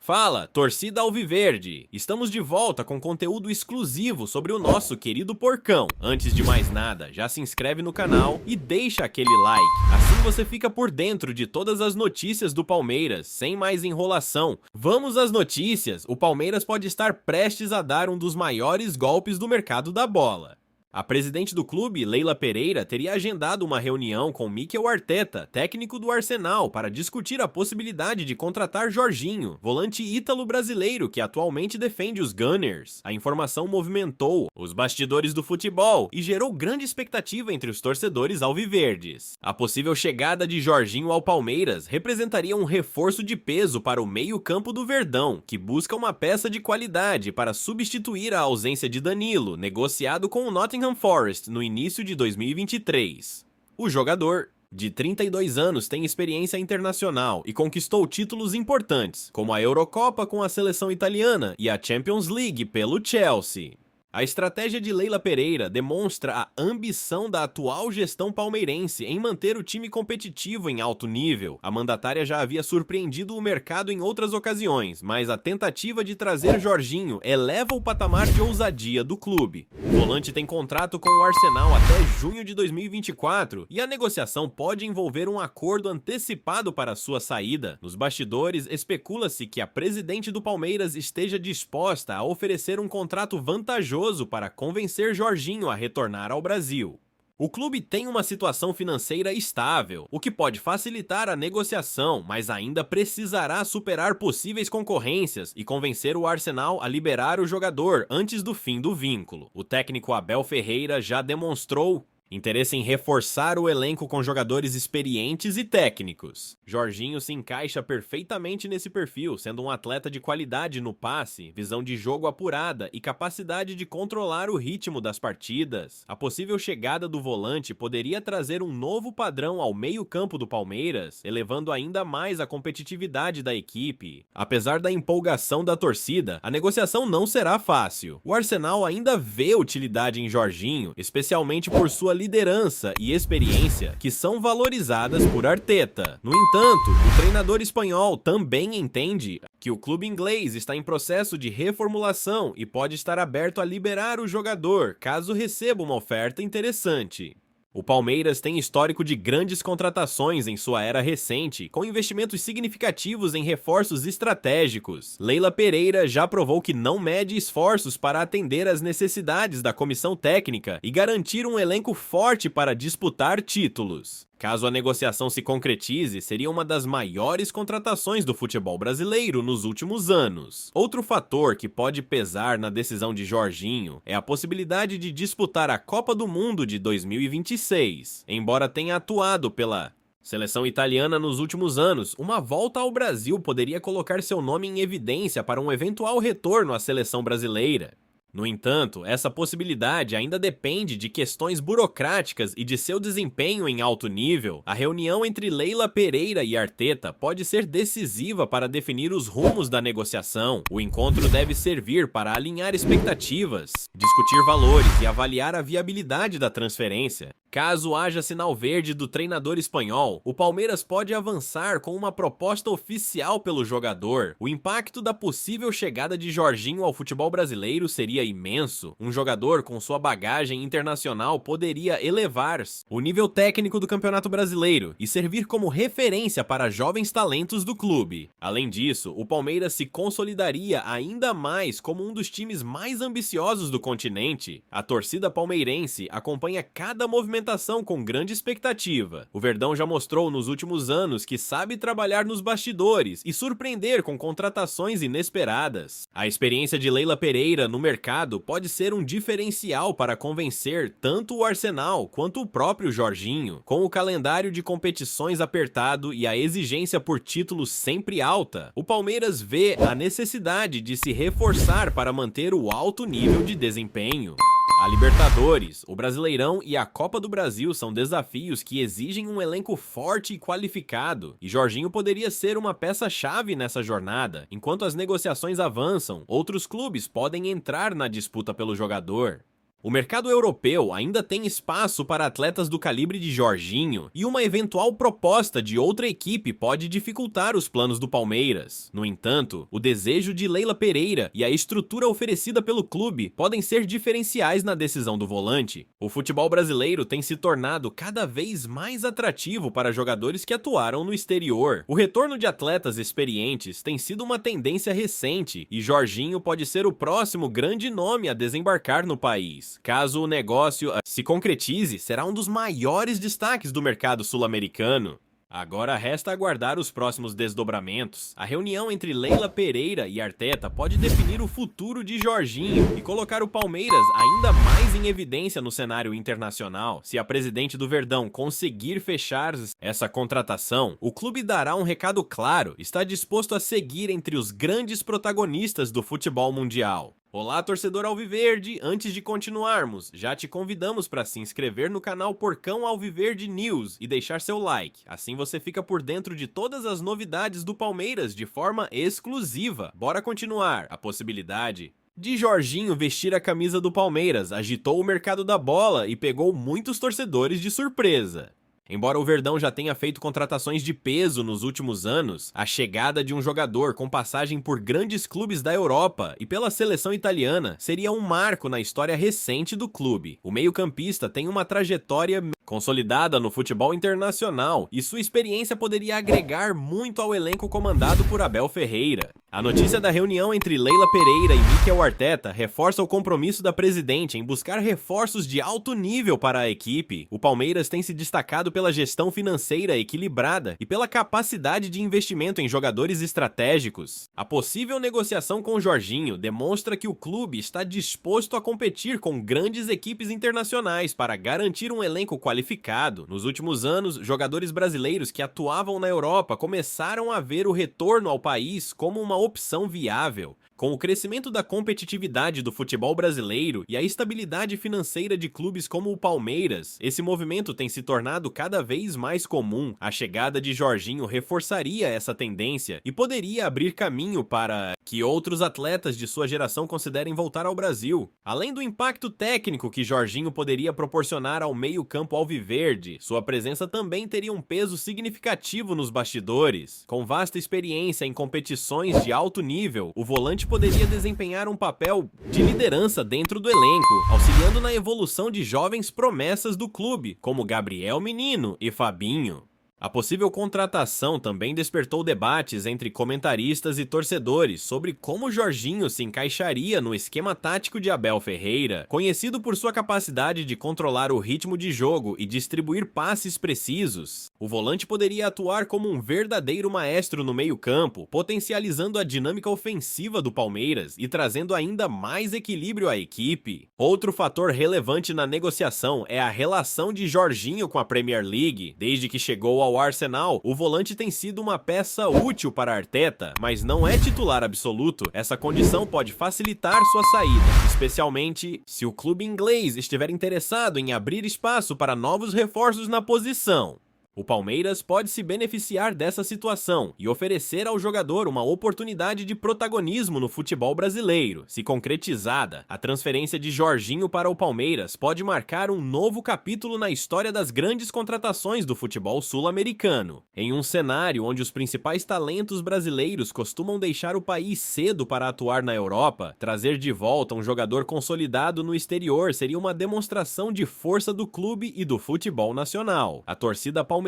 Fala, torcida alviverde! Estamos de volta com conteúdo exclusivo sobre o nosso querido porcão. Antes de mais nada, já se inscreve no canal e deixa aquele like. Assim você fica por dentro de todas as notícias do Palmeiras, sem mais enrolação. Vamos às notícias! O Palmeiras pode estar prestes a dar um dos maiores golpes do mercado da bola. A presidente do clube, Leila Pereira, teria agendado uma reunião com Mikel Arteta, técnico do Arsenal, para discutir a possibilidade de contratar Jorginho, volante ítalo-brasileiro que atualmente defende os Gunners. A informação movimentou os bastidores do futebol e gerou grande expectativa entre os torcedores alviverdes. A possível chegada de Jorginho ao Palmeiras representaria um reforço de peso para o meio-campo do Verdão, que busca uma peça de qualidade para substituir a ausência de Danilo, negociado com o Nottingham Forest no início de 2023. O jogador, de 32 anos, tem experiência internacional e conquistou títulos importantes, como a Eurocopa com a seleção italiana e a Champions League pelo Chelsea. A estratégia de Leila Pereira demonstra a ambição da atual gestão palmeirense em manter o time competitivo em alto nível. A mandatária já havia surpreendido o mercado em outras ocasiões, mas a tentativa de trazer Jorginho eleva o patamar de ousadia do clube. O volante tem contrato com o Arsenal até junho de 2024 e a negociação pode envolver um acordo antecipado para sua saída. Nos bastidores, especula-se que a presidente do Palmeiras esteja disposta a oferecer um contrato vantajoso para convencer Jorginho a retornar ao Brasil. O clube tem uma situação financeira estável, o que pode facilitar a negociação, mas ainda precisará superar possíveis concorrências e convencer o Arsenal a liberar o jogador antes do fim do vínculo. O técnico Abel Ferreira já demonstrou interesse em reforçar o elenco com jogadores experientes e técnicos. Jorginho se encaixa perfeitamente nesse perfil, sendo um atleta de qualidade no passe, visão de jogo apurada e capacidade de controlar o ritmo das partidas. A possível chegada do volante poderia trazer um novo padrão ao meio-campo do Palmeiras, elevando ainda mais a competitividade da equipe. Apesar da empolgação da torcida, a negociação não será fácil. O Arsenal ainda vê utilidade em Jorginho, especialmente por sua liderança e experiência, que são valorizadas por Arteta. No entanto, o treinador espanhol também entende que o clube inglês está em processo de reformulação e pode estar aberto a liberar o jogador, caso receba uma oferta interessante. O Palmeiras tem histórico de grandes contratações em sua era recente, com investimentos significativos em reforços estratégicos. Leila Pereira já provou que não mede esforços para atender às necessidades da comissão técnica e garantir um elenco forte para disputar títulos. Caso a negociação se concretize, seria uma das maiores contratações do futebol brasileiro nos últimos anos. Outro fator que pode pesar na decisão de Jorginho é a possibilidade de disputar a Copa do Mundo de 2026. Embora tenha atuado pela seleção italiana nos últimos anos, uma volta ao Brasil poderia colocar seu nome em evidência para um eventual retorno à seleção brasileira. No entanto, essa possibilidade ainda depende de questões burocráticas e de seu desempenho em alto nível. A reunião entre Leila Pereira e Arteta pode ser decisiva para definir os rumos da negociação. O encontro deve servir para alinhar expectativas, discutir valores e avaliar a viabilidade da transferência. Caso haja sinal verde do treinador espanhol, o Palmeiras pode avançar com uma proposta oficial pelo jogador. O impacto da possível chegada de Jorginho ao futebol brasileiro seria imenso. Um jogador com sua bagagem internacional poderia elevar o nível técnico do Campeonato Brasileiro e servir como referência para jovens talentos do clube. Além disso, o Palmeiras se consolidaria ainda mais como um dos times mais ambiciosos do continente. A torcida palmeirense acompanha cada movimentação com grande expectativa. O Verdão já mostrou nos últimos anos que sabe trabalhar nos bastidores e surpreender com contratações inesperadas. A experiência de Leila Pereira no mercado pode ser um diferencial para convencer tanto o Arsenal quanto o próprio Jorginho. Com o calendário de competições apertado e a exigência por títulos sempre alta, o Palmeiras vê a necessidade de se reforçar para manter o alto nível de desempenho. A Libertadores, o Brasileirão e a Copa do Brasil são desafios que exigem um elenco forte e qualificado, e Jorginho poderia ser uma peça-chave nessa jornada. Enquanto as negociações avançam, outros clubes podem entrar na disputa pelo jogador. O mercado europeu ainda tem espaço para atletas do calibre de Jorginho, e uma eventual proposta de outra equipe pode dificultar os planos do Palmeiras. No entanto, o desejo de Leila Pereira e a estrutura oferecida pelo clube podem ser diferenciais na decisão do volante. O futebol brasileiro tem se tornado cada vez mais atrativo para jogadores que atuaram no exterior. O retorno de atletas experientes tem sido uma tendência recente, e Jorginho pode ser o próximo grande nome a desembarcar no país. Caso o negócio se concretize, será um dos maiores destaques do mercado sul-americano. Agora resta aguardar os próximos desdobramentos. A reunião entre Leila Pereira e Arteta pode definir o futuro de Jorginho e colocar o Palmeiras ainda mais em evidência no cenário internacional. Se a presidente do Verdão conseguir fechar essa contratação, o clube dará um recado claro: está disposto a seguir entre os grandes protagonistas do futebol mundial. Olá, torcedor alviverde! Antes de continuarmos, já te convidamos para se inscrever no canal Porcão Alviverde News e deixar seu like. Assim você fica por dentro de todas as novidades do Palmeiras de forma exclusiva. Bora continuar. A possibilidade de Jorginho vestir a camisa do Palmeiras agitou o mercado da bola e pegou muitos torcedores de surpresa. Embora o Verdão já tenha feito contratações de peso nos últimos anos, a chegada de um jogador com passagem por grandes clubes da Europa e pela seleção italiana seria um marco na história recente do clube. O meio-campista tem uma trajetória consolidada no futebol internacional e sua experiência poderia agregar muito ao elenco comandado por Abel Ferreira. A notícia da reunião entre Leila Pereira e Mikel Arteta reforça o compromisso da presidente em buscar reforços de alto nível para a equipe. O Palmeiras tem se destacado pela gestão financeira equilibrada e pela capacidade de investimento em jogadores estratégicos. A possível negociação com Jorginho demonstra que o clube está disposto a competir com grandes equipes internacionais para garantir um elenco qualificado. Nos últimos anos, jogadores brasileiros que atuavam na Europa começaram a ver o retorno ao país como uma opção viável. Com o crescimento da competitividade do futebol brasileiro e a estabilidade financeira de clubes como o Palmeiras, esse movimento tem se tornado cada vez mais comum. A chegada de Jorginho reforçaria essa tendência e poderia abrir caminho para que outros atletas de sua geração considerem voltar ao Brasil. Além do impacto técnico que Jorginho poderia proporcionar ao meio-campo alviverde, sua presença também teria um peso significativo nos bastidores. Com vasta experiência em competições de alto nível, o volante poderia desempenhar um papel de liderança dentro do elenco, auxiliando na evolução de jovens promessas do clube, como Gabriel Menino e Fabinho. A possível contratação também despertou debates entre comentaristas e torcedores sobre como Jorginho se encaixaria no esquema tático de Abel Ferreira. Conhecido por sua capacidade de controlar o ritmo de jogo e distribuir passes precisos, o volante poderia atuar como um verdadeiro maestro no meio-campo, potencializando a dinâmica ofensiva do Palmeiras e trazendo ainda mais equilíbrio à equipe. Outro fator relevante na negociação é a relação de Jorginho com a Premier League. Desde que chegou ao Arsenal, o volante tem sido uma peça útil para Arteta, mas não é titular absoluto. Essa condição pode facilitar sua saída, especialmente se o clube inglês estiver interessado em abrir espaço para novos reforços na posição. O Palmeiras pode se beneficiar dessa situação e oferecer ao jogador uma oportunidade de protagonismo no futebol brasileiro. Se concretizada, a transferência de Jorginho para o Palmeiras pode marcar um novo capítulo na história das grandes contratações do futebol sul-americano. Em um cenário onde os principais talentos brasileiros costumam deixar o país cedo para atuar na Europa, trazer de volta um jogador consolidado no exterior seria uma demonstração de força do clube e do futebol nacional. A torcida palmeirense,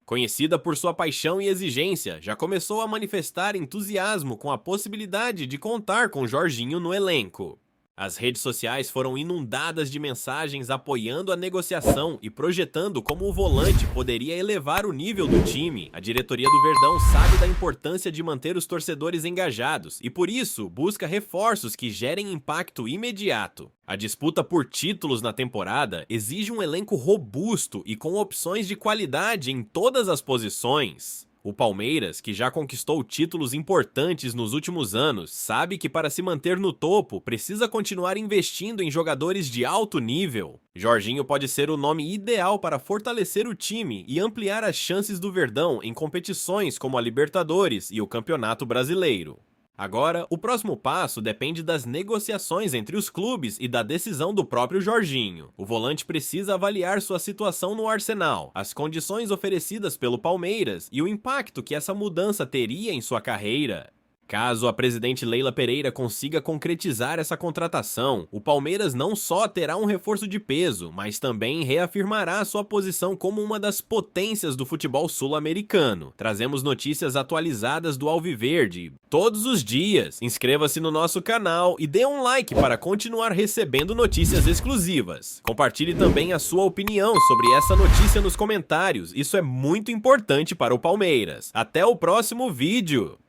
conhecida por sua paixão e exigência, já começou a manifestar entusiasmo com a possibilidade de contar com Jorginho no elenco. As redes sociais foram inundadas de mensagens apoiando a negociação e projetando como o volante poderia elevar o nível do time. A diretoria do Verdão sabe da importância de manter os torcedores engajados e, por isso, busca reforços que gerem impacto imediato. A disputa por títulos na temporada exige um elenco robusto e com opções de qualidade em todas as posições. O Palmeiras, que já conquistou títulos importantes nos últimos anos, sabe que para se manter no topo, precisa continuar investindo em jogadores de alto nível. Jorginho pode ser o nome ideal para fortalecer o time e ampliar as chances do Verdão em competições como a Libertadores e o Campeonato Brasileiro. Agora, o próximo passo depende das negociações entre os clubes e da decisão do próprio Jorginho. O volante precisa avaliar sua situação no Arsenal, as condições oferecidas pelo Palmeiras e o impacto que essa mudança teria em sua carreira. Caso a presidente Leila Pereira consiga concretizar essa contratação, o Palmeiras não só terá um reforço de peso, mas também reafirmará sua posição como uma das potências do futebol sul-americano. Trazemos notícias atualizadas do Alviverde todos os dias. Inscreva-se no nosso canal e dê um like para continuar recebendo notícias exclusivas. Compartilhe também a sua opinião sobre essa notícia nos comentários, isso é muito importante para o Palmeiras. Até o próximo vídeo!